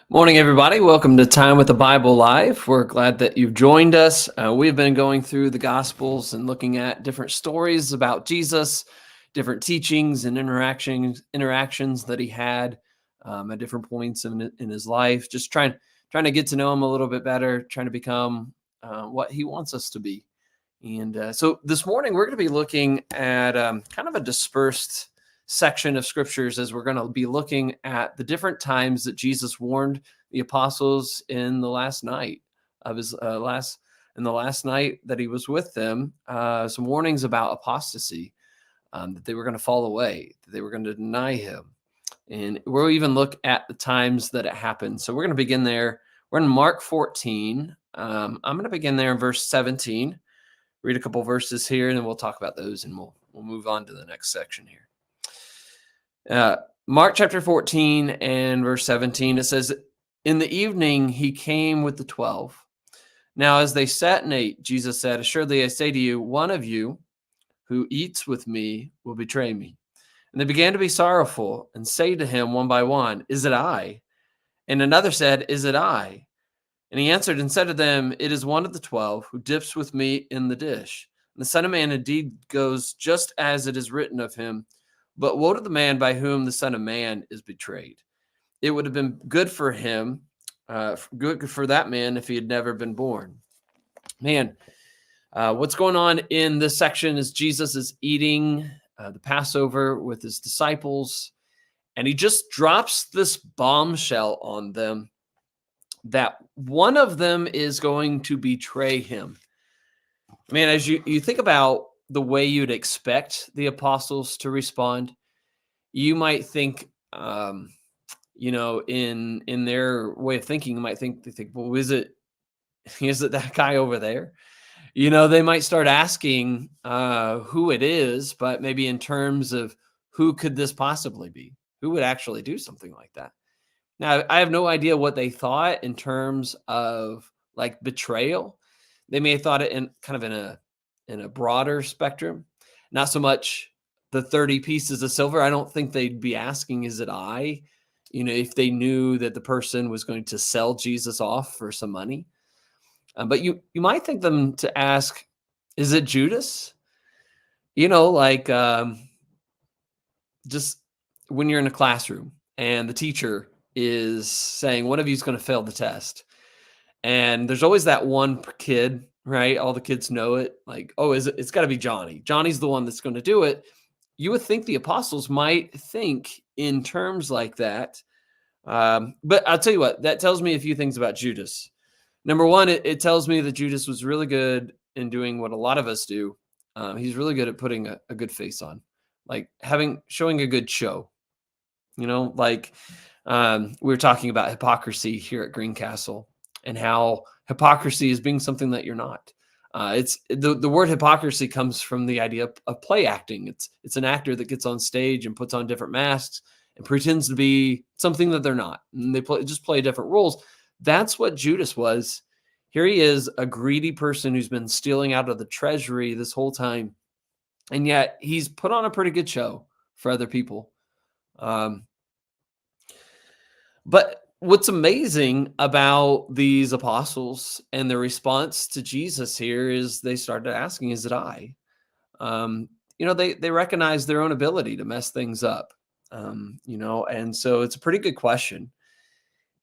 Morning, everybody. Welcome to Time with the Bible Live. We're glad that you've joined us. We've been going through the Gospels and looking at different stories about Jesus, different teachings and interactions that he had at different points in his life. Just trying to get to know him a little bit better, trying to become what he wants us to be. And so this morning we're going to be looking at kind of a dispersed section of scriptures as we're going to be looking at the different times that Jesus warned the apostles in the last night of his last night that he was with them. Some warnings about apostasy, that they were going to fall away, that they were going to deny him, and we'll even look at the times that it happened. So we're going to begin there. We're in Mark 14. I'm going to begin there in verse 17. Read a couple verses here, and then we'll talk about those, and we'll move on to the next section here. Mark chapter 14 and verse 17, it says, "In the evening he came with the 12. Now as they sat and ate, Jesus said, 'Assuredly I say to you, one of you who eats with me will betray me.' And they began to be sorrowful and say to him one by one, 'Is it I?' And another said, 'Is it I?' And he answered and said to them, 'It is one of the 12 who dips with me in the dish. And the Son of Man indeed goes just as it is written of him. But woe to the man by whom the Son of Man is betrayed. It would have been good for him, good for that man if he had never been born.'" Man, what's going on in this section is Jesus is eating the Passover with his disciples, and he just drops this bombshell on them that one of them is going to betray him. Man, as you think about the way you'd expect the apostles to respond, you might think, in their way of thinking, you might they think, well, is it that guy over there? They might start asking who it is, but maybe in terms of who could this possibly be? Who would actually do something like that? Now, I have no idea what they thought in terms of like betrayal. They may have thought it in kind of in a broader spectrum, not so much the 30 pieces of silver. I don't think they'd be asking, "Is it I?" If they knew that the person was going to sell Jesus off for some money. But you might think them to ask, "Is it Judas?" Like just when you're in a classroom and the teacher is saying one of you is going to fail the test, and there's always that one kid, right? All the kids know it. Like, oh, it's got to be Johnny. Johnny's the one that's going to do it. You would think the apostles might think in terms like that. But I'll tell you what, that tells me a few things about Judas. Number one, it tells me that Judas was really good in doing what a lot of us do. He's really good at putting a good face on, like showing a good show. Like we were talking about hypocrisy here at Greencastle and how hypocrisy is being something that you're not. It's the word hypocrisy comes from the idea of play acting. It's an actor that gets on stage and puts on different masks and pretends to be something that they're not. And they just play different roles. That's what Judas was. Here he is, a greedy person who's been stealing out of the treasury this whole time. And yet he's put on a pretty good show for other people. But what's amazing about these apostles and their response to Jesus here is they started asking, "Is it I?" They recognize their own ability to mess things up. And so it's a pretty good question.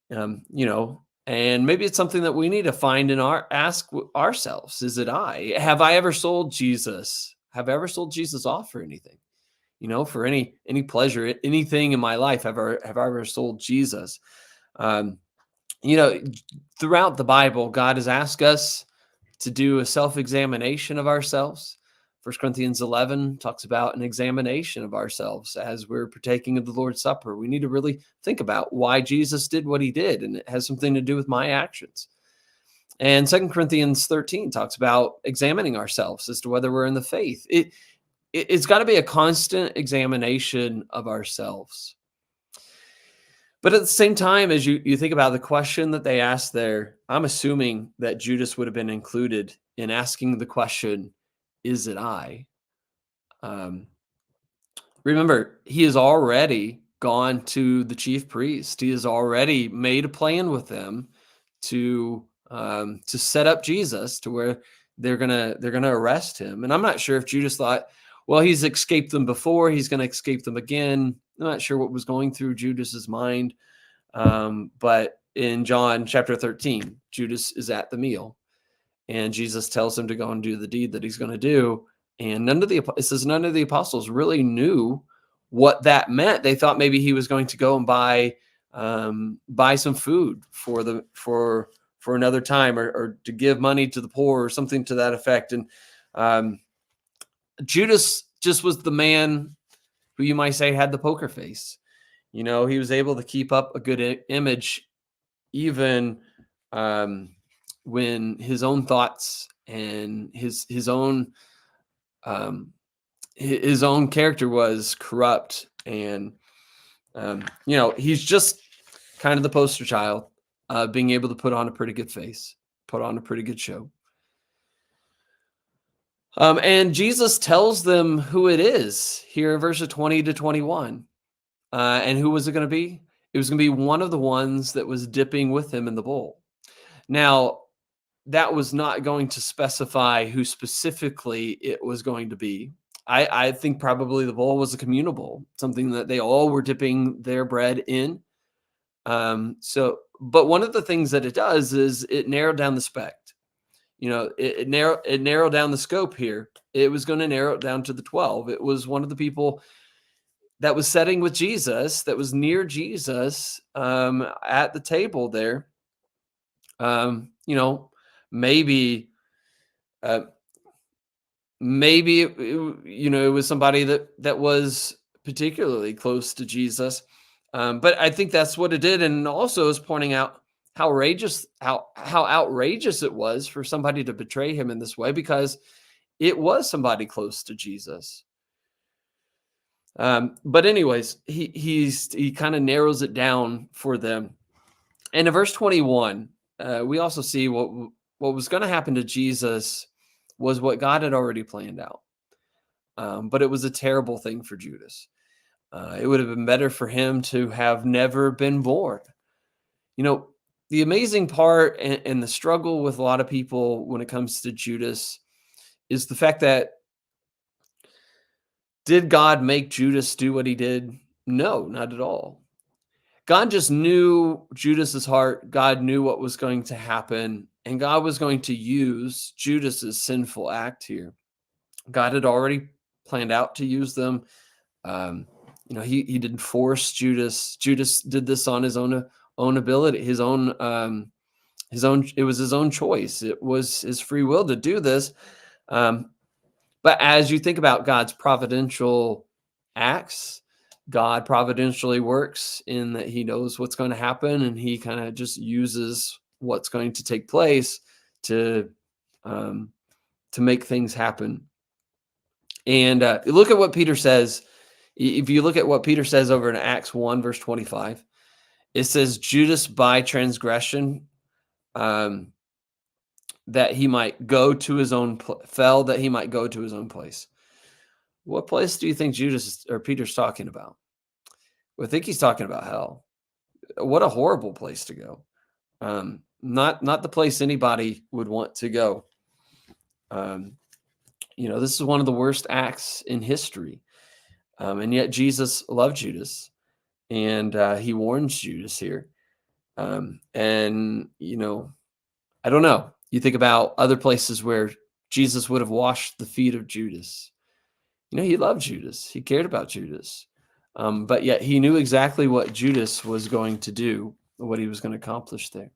And maybe it's something that we need to find in ourselves. Is it I? Have I ever sold Jesus? Have I ever sold Jesus off for anything? For any pleasure, anything in my life, have I ever sold Jesus? Um, Throughout the Bible, God has asked us to do a self-examination of ourselves. 1 Corinthians 11 talks about an examination of ourselves as we're partaking of the Lord's Supper. We need to really think about why Jesus did what he did, and it has something to do with my actions. And 2 Corinthians 13 talks about examining ourselves as to whether we're in the faith. It's got to be a constant examination of ourselves. But at the same time, as you think about the question that they asked there, I'm assuming that Judas would have been included in asking the question, "Is it I?" Remember, he has already gone to the chief priest. He has already made a plan with them to set up Jesus to where they're gonna arrest him. And I'm not sure if Judas thought, well, he's escaped them before, he's gonna escape them again. I'm not sure what was going through Judas's mind. But in John chapter 13, Judas is at the meal, and Jesus tells him to go and do the deed that he's going to do. And it says none of the apostles really knew what that meant. They thought maybe he was going to go and buy some food for another time, or to give money to the poor or something to that effect. And Judas just was the man who you might say had the poker face. He was able to keep up a good image, even when his own thoughts and his own character was corrupt. And he's just kind of the poster child, being able to put on a pretty good face, put on a pretty good show. And Jesus tells them who it is here in verses 20 to 21. And who was it going to be? It was going to be one of the ones that was dipping with him in the bowl. Now, that was not going to specify who specifically it was going to be. I think probably the bowl was a communal bowl, something that they all were dipping their bread in. But one of the things that it does is it narrowed down the spec. It narrowed down the scope here. It was going to narrow it down to the 12. It was one of the people that was sitting with Jesus, that was near Jesus, at the table there. Maybe it was somebody that was particularly close to Jesus. But I think that's what it did. And also is pointing out how outrageous it was for somebody to betray him in this way, because it was somebody close to Jesus. But anyways, he kind of narrows it down for them. And in verse 21, we also see what was going to happen to Jesus was what God had already planned out. But it was a terrible thing for Judas. It would have been better for him to have never been born. The amazing part and the struggle with a lot of people when it comes to Judas is the fact that, did God make Judas do what he did? No, not at all. God just knew Judas's heart. God knew what was going to happen, and God was going to use Judas's sinful act here. God had already planned out to use them. He didn't force Judas. Judas did this on his own ability, it was his own choice. It was his free will to do this. But as you think about God's providential acts, God providentially works in that he knows what's going to happen, and he kind of just uses what's going to take place to make things happen. And look at what Peter says. If you look at what Peter says over in Acts 1, verse 25, it says, Judas by transgression, that he might go to his own fell, that he might go to his own place. What place do you think Judas or Peter's talking about? Well, I think he's talking about hell. What a horrible place to go. Not the place anybody would want to go. This is one of the worst acts in history. And yet Jesus loved Judas, and he warns Judas here. I don't know. You think about other places where Jesus would have washed the feet of Judas. He loved Judas. He cared about Judas. But yet he knew exactly what Judas was going to do, what he was going to accomplish there.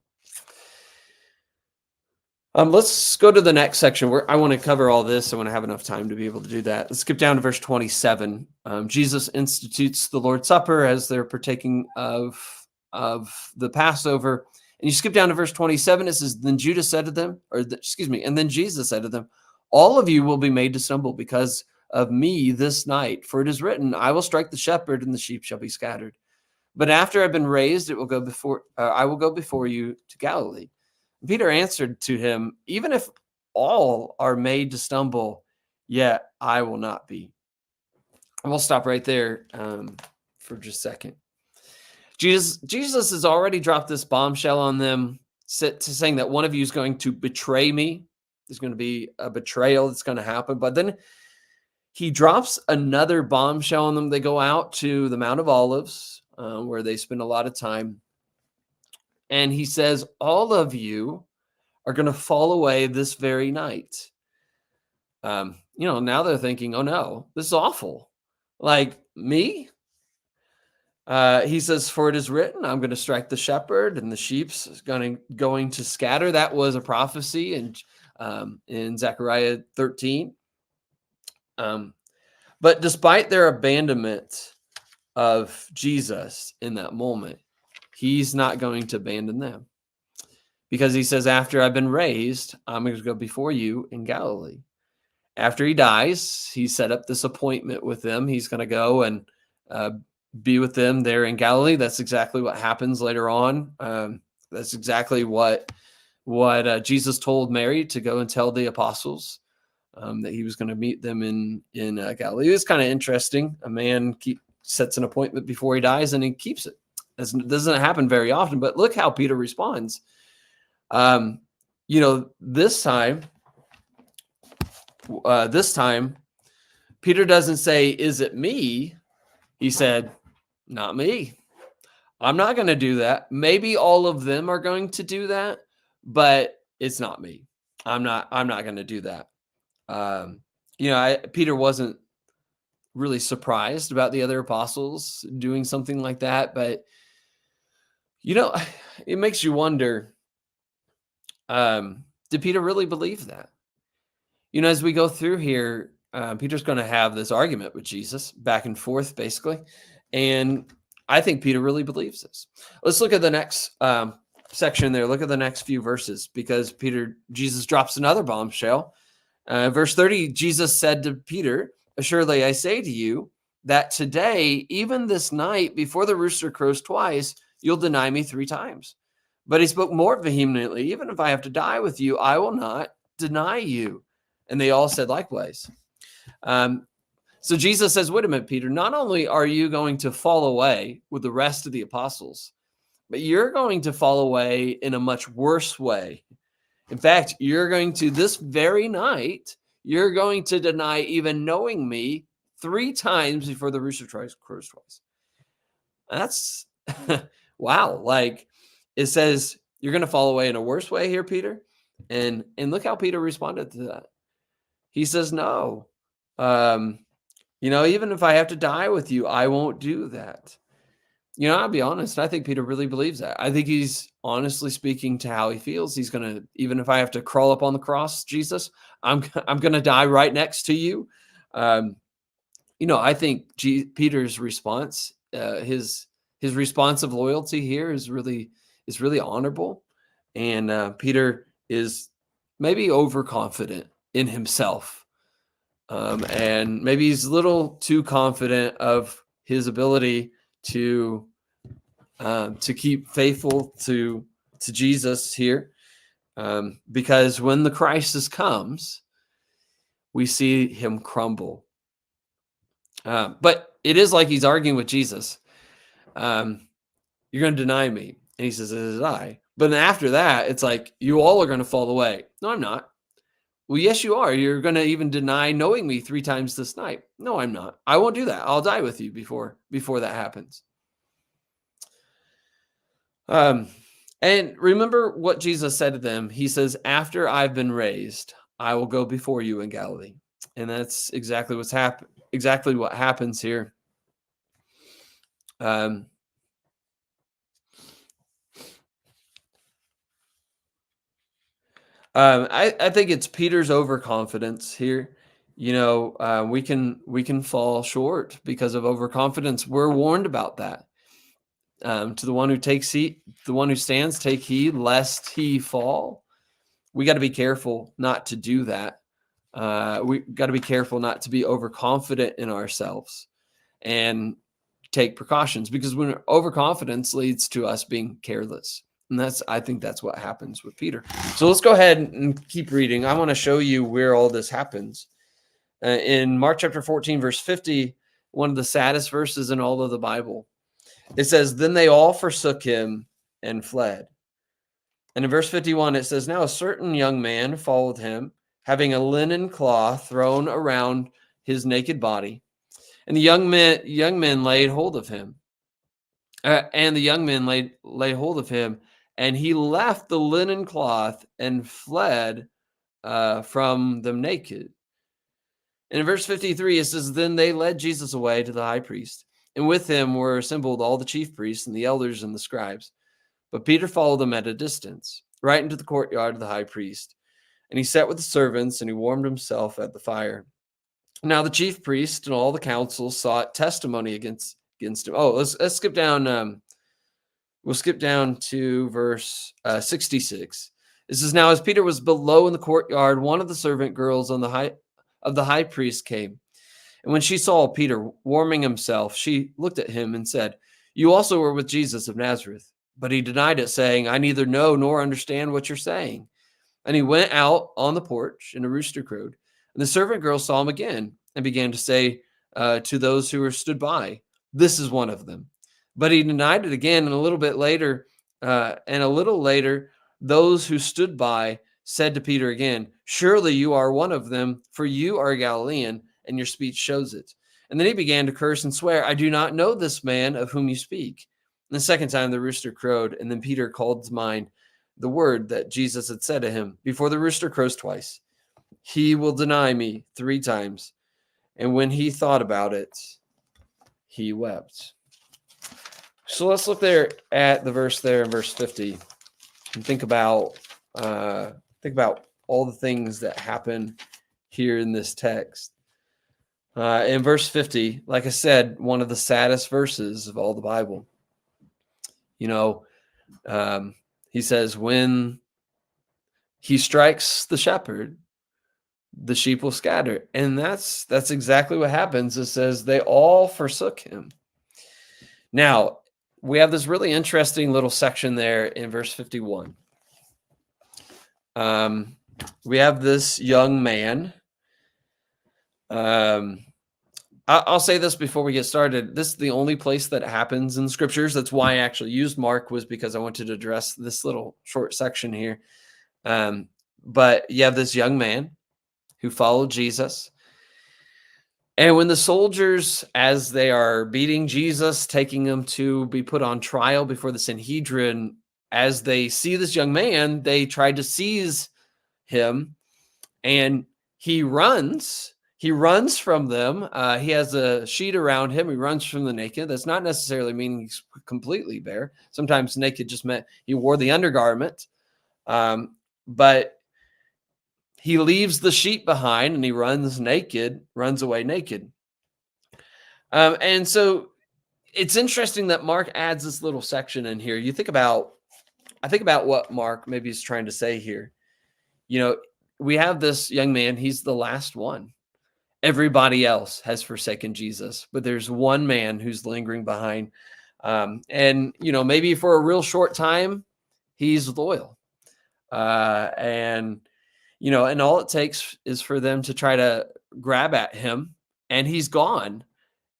Let's go to the next section where I want to cover all this. I want to have enough time to be able to do that. Let's skip down to verse 27. Jesus institutes the Lord's Supper as they're partaking of the Passover. And you skip down to verse 27. It says, then Jesus said to them, and then Jesus said to them, all of you will be made to stumble because of me this night. For it is written, I will strike the shepherd and the sheep shall be scattered. But after I've been raised, I will go before you to Galilee. Peter answered to him, even if all are made to stumble, yet I will not be. And we'll stop right there for just a second. Jesus has already dropped this bombshell on them, saying that one of you is going to betray me. There's going to be a betrayal that's going to happen. But then he drops another bombshell on them. They go out to the Mount of Olives, where they spend a lot of time. And he says, all of you are going to fall away this very night. Now they're thinking, oh no, this is awful. Like me? He says, for it is written, I'm going to strike the shepherd and the sheep's going to scatter. That was a prophecy in Zechariah 13. But despite their abandonment of Jesus in that moment, he's not going to abandon them, because he says, after I've been raised, I'm going to go before you in Galilee. After he dies, he set up this appointment with them. He's going to go and be with them there in Galilee. That's exactly what happens later on. That's exactly what Jesus told Mary to go and tell the apostles, that he was going to meet them in Galilee. It's kind of interesting. A man sets an appointment before he dies, and he keeps it. This doesn't happen very often, but look how Peter responds. This time, Peter doesn't say, is it me? He said, not me. I'm not going to do that. Maybe all of them are going to do that, but it's not me. I'm not going to do that. Peter wasn't really surprised about the other apostles doing something like that, but it makes you wonder, did Peter really believe that? As we go through here, Peter's going to have this argument with Jesus back and forth, basically. And I think Peter really believes this. Let's look at the next section there. Look at the next few verses, because Jesus drops another bombshell. Verse 30, Jesus said to Peter, assuredly, I say to you that today, even this night, before the rooster crows twice, you'll deny me 3 times. But he spoke more vehemently, even if I have to die with you, I will not deny you. And they all said likewise. So Jesus says, wait a minute, Peter, not only are you going to fall away with the rest of the apostles, but you're going to fall away in a much worse way. In fact, this very night, you're going to deny even knowing me 3 times before the rooster crows twice. That's, wow. Like, it says, you're going to fall away in a worse way here, Peter. And look how Peter responded to that. He says, no, even if I have to die with you, I won't do that. I'll be honest. I think Peter really believes that. I think he's honestly speaking to how he feels. He's going to, even if I have to crawl up on the cross, Jesus, I'm going to die right next to you. I think Peter's response, his response of loyalty here is really honorable. And Peter is maybe overconfident in himself. And maybe he's a little too confident of his ability to keep faithful to Jesus here. Because when the crisis comes, we see him crumble. But it is like he's arguing with Jesus. You're going to deny me. And he says, as I. But then after that, it's like, you all are going to fall away. No, I'm not. Well, yes, you are. You're going to even deny knowing me 3 times this night. No, I'm not. I won't do that. I'll die with you before that happens. And remember what Jesus said to them. He says, after I've been raised, I will go before you in Galilee. And that's exactly what happens here. I think it's Peter's overconfidence here. We can fall short because of overconfidence. We're warned about that. To the one who stands, take heed lest he fall. We got to be careful not to do that. We got to be careful not to be overconfident in ourselves and take precautions, because when overconfidence leads to us being careless. And I think that's what happens with Peter. So let's go ahead and keep reading. I want to show you where all this happens. In Mark chapter 14, verse 50, one of the saddest verses in all of the Bible. It says, "Then they all forsook him and fled." And in verse 51, it says, "Now a certain young man followed him, having a linen cloth thrown around his naked body. And the young men laid hold of him. And the young men laid hold of him, and he left the linen cloth and fled from them naked." And in verse 53, it says, "Then they led Jesus away to the high priest, and with him were assembled all the chief priests and the elders and the scribes. But Peter followed them at a distance, right into the courtyard of the high priest. And he sat with the servants, and he warmed himself at the fire. Now the chief priest and all the council sought testimony against him." Oh, let's skip down. We'll skip down to verse 66. It says, "Now as Peter was below in the courtyard, one of the servant girls of the high priest came. And when she saw Peter warming himself, she looked at him and said, 'You also were with Jesus of Nazareth.' But he denied it, saying, 'I neither know nor understand what you're saying.' And he went out on the porch, and a rooster crowed. And the servant girl saw him again and began to say to those who were stood by, 'This is one of them.' But he denied it again. And a little later, those who stood by said to Peter again, 'Surely you are one of them, for you are a Galilean, and your speech shows it.' And then he began to curse and swear, 'I do not know this man of whom you speak.' And the second time the rooster crowed, and then Peter called to mind the word that Jesus had said to him, 'Before the rooster crows twice, he will deny me 3 times.' And when he thought about it, he wept." So let's look there at the verse there in verse 50 and think about all the things that happen here in this text. In verse 50, like I said, one of the saddest verses of all the Bible. He says, "When he strikes the shepherd, the sheep will scatter." And that's exactly what happens. It says they all forsook him. Now, we have this really interesting little section there in verse 51. We have this young man. I'll say this before we get started. This is the only place that happens in the scriptures. That's why I actually used Mark, was because I wanted to address this little short section here. But you have this young man who followed Jesus. And when the soldiers, as they are beating Jesus, taking him to be put on trial before the Sanhedrin, as they see this young man, they try to seize him, and he runs. He runs from them. He has a sheet around him. He runs from the naked. That's not necessarily meaning he's completely bare. Sometimes naked just meant he wore the undergarment. But he leaves the sheet behind, and he runs away naked. And so it's interesting that Mark adds this little section in here. I think about what Mark maybe is trying to say here. We have this young man. He's the last one. Everybody else has forsaken Jesus, but there's one man who's lingering behind. And maybe for a real short time, he's loyal. And all it takes is for them to try to grab at him, and he's gone,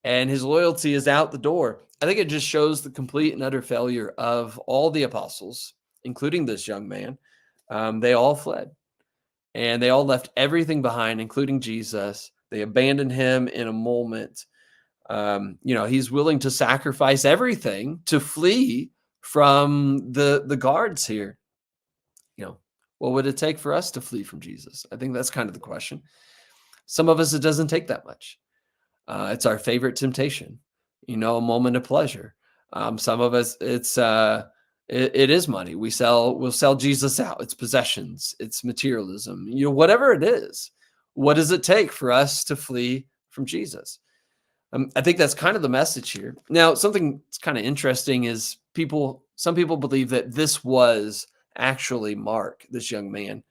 and his loyalty is out the door. I think it just shows the complete and utter failure of all the apostles, including this young man. They all fled, and they all left everything behind, including Jesus. They abandoned him in a moment. He's willing to sacrifice everything to flee from the guards here. What would it take for us to flee from Jesus? I think that's kind of the question. Some of us, it doesn't take that much. It's our favorite temptation, a moment of pleasure. Some of us, it is money. We'll sell Jesus out. It's possessions. It's materialism. Whatever it is. What does it take for us to flee from Jesus? I think that's kind of the message here. Now, something that's kind of interesting is some people believe that this was actually Mark, this young man.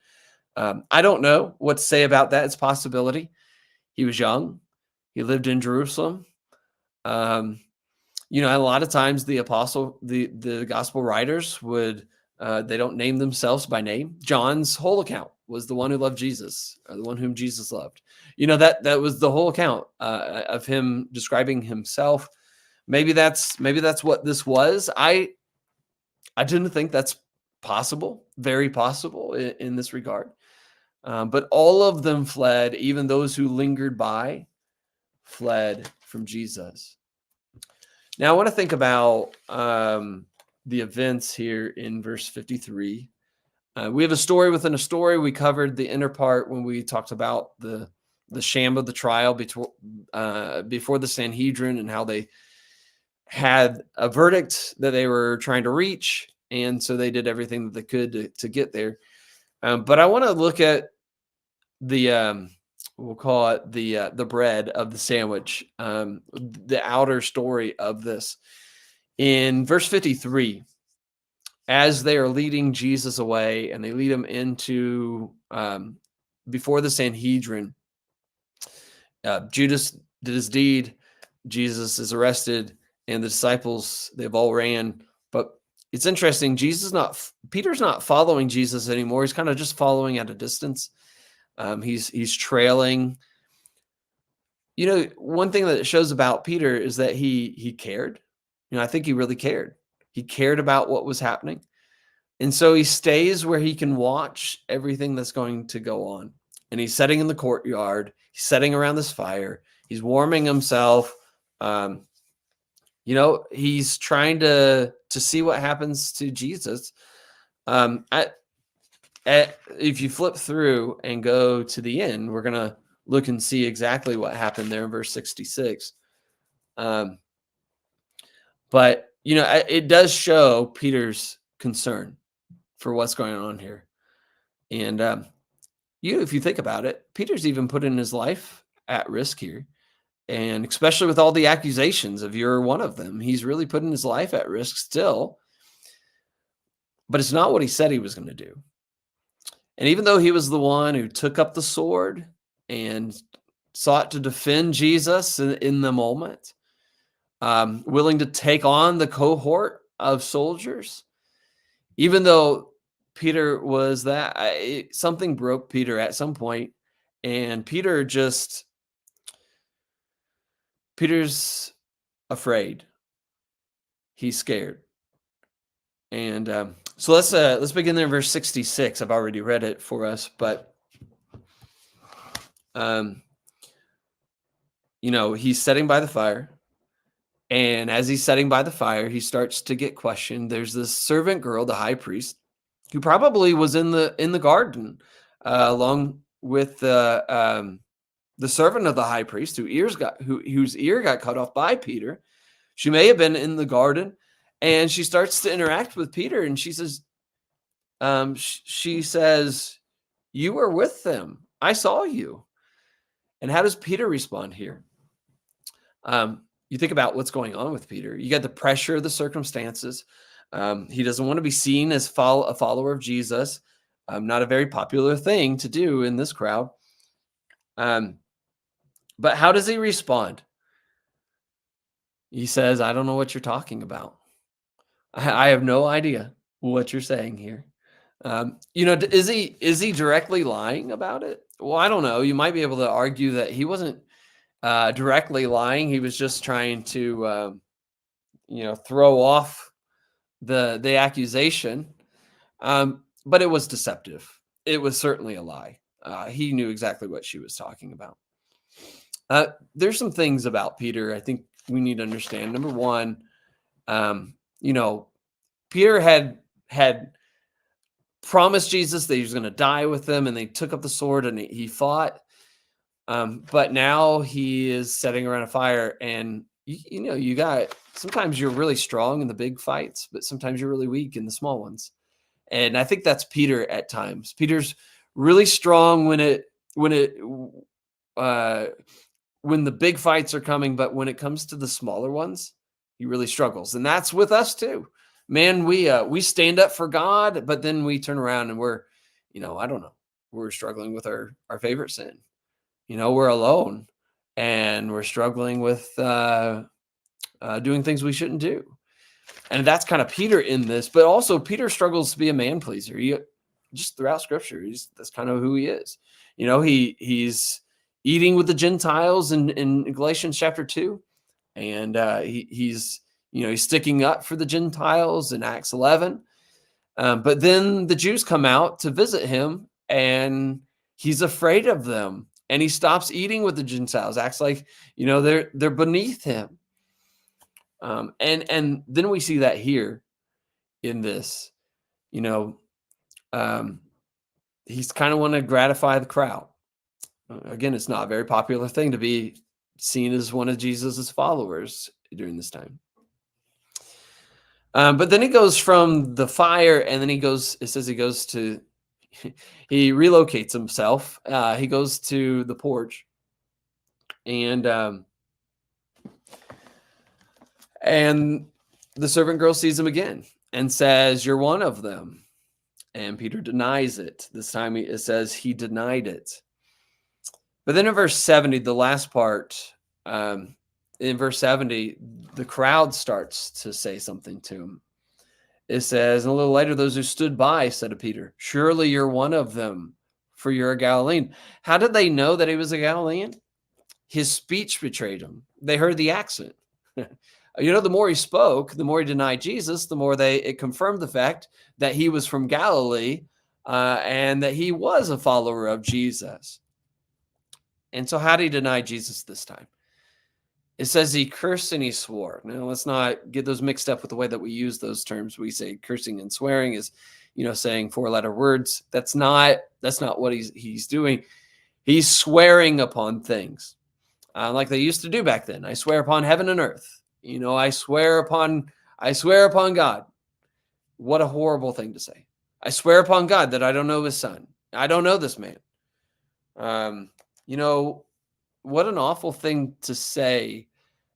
I don't know what to say about that. It's a possibility. He was young. He lived in Jerusalem. A lot of times the gospel writers they don't name themselves by name. John's whole account was the one who loved Jesus, or the one whom Jesus loved. That was the whole account of him describing himself. Maybe that's what this was. I didn't think that's possible, very possible in this regard. But all of them fled, even those who lingered by, fled from Jesus. Now, I want to think about the events here in verse 53. We have a story within a story. We covered the inner part when we talked about the sham of the trial before the Sanhedrin, and how they had a verdict that they were trying to reach, and so they did everything that they could to get there. But I want to look at the we'll call it the bread of the sandwich, the outer story of this. In verse 53, as they are leading Jesus away, and they lead him into before the Sanhedrin, Judas did his deed. Jesus is arrested, and the disciples, they've all ran. But it's interesting, Peter's not following Jesus anymore. He's kind of just following at a distance. He's trailing. One thing that it shows about Peter is that he cared. I think he really cared. He cared about what was happening. And so he stays where he can watch everything that's going to go on. And he's sitting in the courtyard. He's sitting around this fire. He's warming himself. He's trying to see what happens to Jesus. If you flip through and go to the end, we're going to look and see exactly what happened there in verse 66. But it does show Peter's concern for what's going on here. And if you think about it, Peter's even putting his life at risk here. And especially with all the accusations of you're one of them, he's really putting his life at risk still. But it's not what he said he was going to do. And even though he was the one who took up the sword and sought to defend Jesus in the moment, willing to take on the cohort of soldiers, even though Peter was something broke Peter at some point, and Peter's afraid. He's scared. And so let's begin there in verse 66. I've already read it for us, but he's sitting by the fire. And as he's sitting by the fire, he starts to get questioned. There's this servant girl, the high priest, who probably was in the garden, along with the servant of the high priest, whose ear got cut off by Peter. She may have been in the garden, and she starts to interact with Peter, and she says, "You were with them. I saw you." And how does Peter respond here? You think about what's going on with Peter. You got the pressure of the circumstances. He doesn't want to be seen as a follower of Jesus. Not a very popular thing to do in this crowd. But how does he respond? He says, "I don't know what you're talking about. I have no idea what you're saying here." Is he directly lying about it? Well, I don't know. You might be able to argue that he wasn't directly lying. He was just trying to, throw off the accusation. But it was deceptive. It was certainly a lie. He knew exactly what she was talking about. There's some things about Peter I think we need to understand. Number one, Peter had promised Jesus that he was going to die with him, and they took up the sword and he fought. But now he is sitting around a fire, and sometimes you're really strong in the big fights, but sometimes you're really weak in the small ones. And I think that's Peter at times. Peter's really strong when the big fights are coming, but when it comes to the smaller ones, he really struggles. And that's with us too. Man, we stand up for God, but then we turn around and we're struggling with our favorite sin. We're alone, and we're struggling with doing things we shouldn't do. And that's kind of Peter in this, but also Peter struggles to be a man pleaser. just throughout Scripture. That's kind of who he is. He's eating with the Gentiles in Galatians chapter 2, and he's sticking up for the Gentiles in Acts 11. But then the Jews come out to visit him, and he's afraid of them, and he stops eating with the Gentiles. Acts like they're beneath him. And then we see that here in this, he's kind of want to gratify the crowd. Again, it's not a very popular thing to be seen as one of Jesus's followers during this time. But then he goes from the fire, and then it says he goes to, he relocates himself. He goes to the porch, and the servant girl sees him again and says, "You're one of them." And Peter denies it. This time it says he denied it. But then in verse 70, the last part, in verse 70, the crowd starts to say something to him. It says, and a little later, those who stood by said to Peter, "Surely you're one of them, for you're a Galilean." How did they know that he was a Galilean? His speech betrayed him. They heard the accent. The more he spoke, the more he denied Jesus, the more it confirmed the fact that he was from Galilee, and that he was a follower of Jesus. And so how did he deny Jesus this time? It says he cursed and he swore. Now, let's not get those mixed up with the way that we use those terms. We say cursing and swearing is, saying 4-letter words. That's not what he's doing. He's swearing upon things, like they used to do back then. I swear upon heaven and earth. I swear upon God. What a horrible thing to say. I swear upon God that I don't know his son. I don't know this man. What an awful thing to say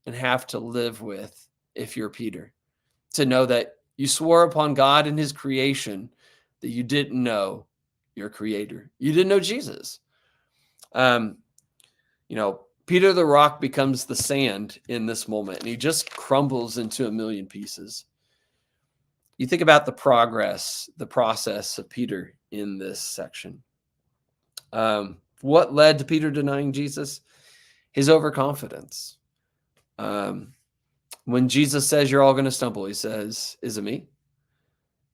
and have to live with if you're Peter, to know that you swore upon God and his creation that you didn't know your creator. You didn't know Jesus. Peter the rock becomes the sand in this moment, and he just crumbles into a million pieces. You think about the process of Peter in this section. What led to Peter denying Jesus? His overconfidence. When Jesus says you're all going to stumble, he says, "Is it me?"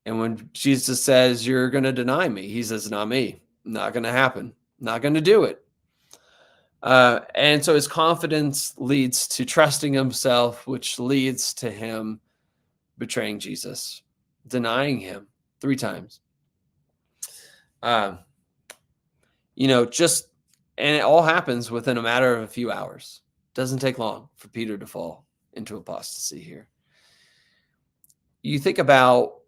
And when Jesus says you're going to deny me, he says, "Not me. Not going to happen. Not going to do it." And so his confidence leads to trusting himself, which leads to him betraying Jesus, denying him 3 times. And it all happens within a matter of a few hours. Doesn't take long for Peter to fall into apostasy here. You think about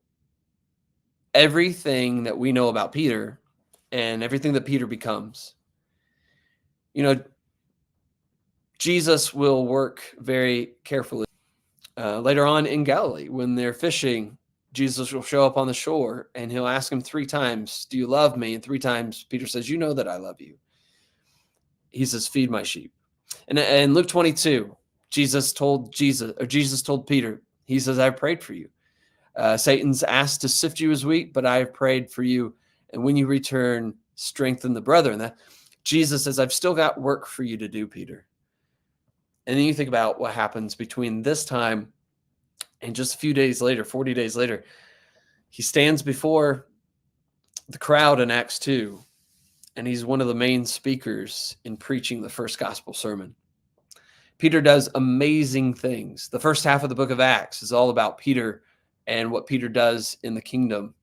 everything that we know about Peter and everything that Peter becomes. Jesus will work very carefully. Later on in Galilee, when they're fishing, Jesus will show up on the shore and he'll ask him 3 times, "Do you love me?" And 3 times Peter says, "You know that I love you." He says, "Feed my sheep." And in Luke 22, Jesus told Peter, he says, "I prayed for you. Satan's asked to sift you as wheat, but I have prayed for you. And when you return, strengthen the brethren." That Jesus says, "I've still got work for you to do, Peter." And then you think about what happens between this time and just a few days later, 40 days later, he stands before the crowd in Acts 2, and he's one of the main speakers in preaching the first gospel sermon. Peter does amazing things. The first half of the book of Acts is all about Peter and what Peter does in the kingdom.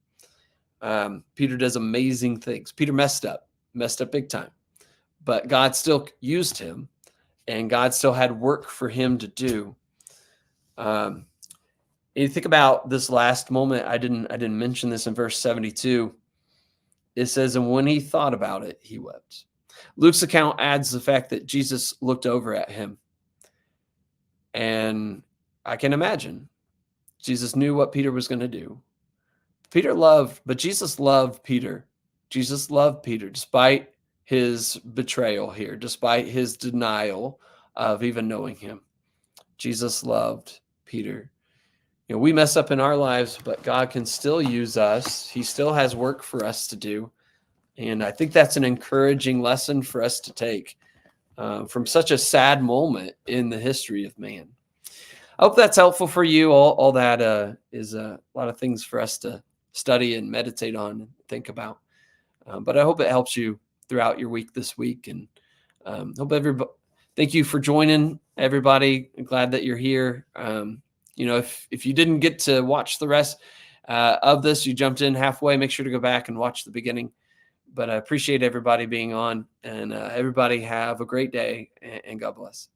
Peter does amazing things. Peter messed up big time, but God still used him, and God still had work for him to do. You think about this last moment. I didn't mention this in verse 72. It says, "And when he thought about it, he wept." Luke's account adds the fact that Jesus looked over at him. And I can imagine Jesus knew what Peter was going to do. But Jesus loved Peter. Jesus loved Peter despite his betrayal here, despite his denial of even knowing him. Jesus loved Peter. we mess up in our lives, but God can still use us. He still has work for us to do. And I think that's an encouraging lesson for us to take from such a sad moment in the history of man. I hope that's helpful for you. All that is a lot of things for us to study and meditate on and think about. But I hope it helps you throughout your week this week. And hope everybody, thank you for joining, everybody. I'm glad that you're here. If you didn't get to watch the rest of this, you jumped in halfway, make sure to go back and watch the beginning. But I appreciate everybody being on, and everybody have a great day, and God bless.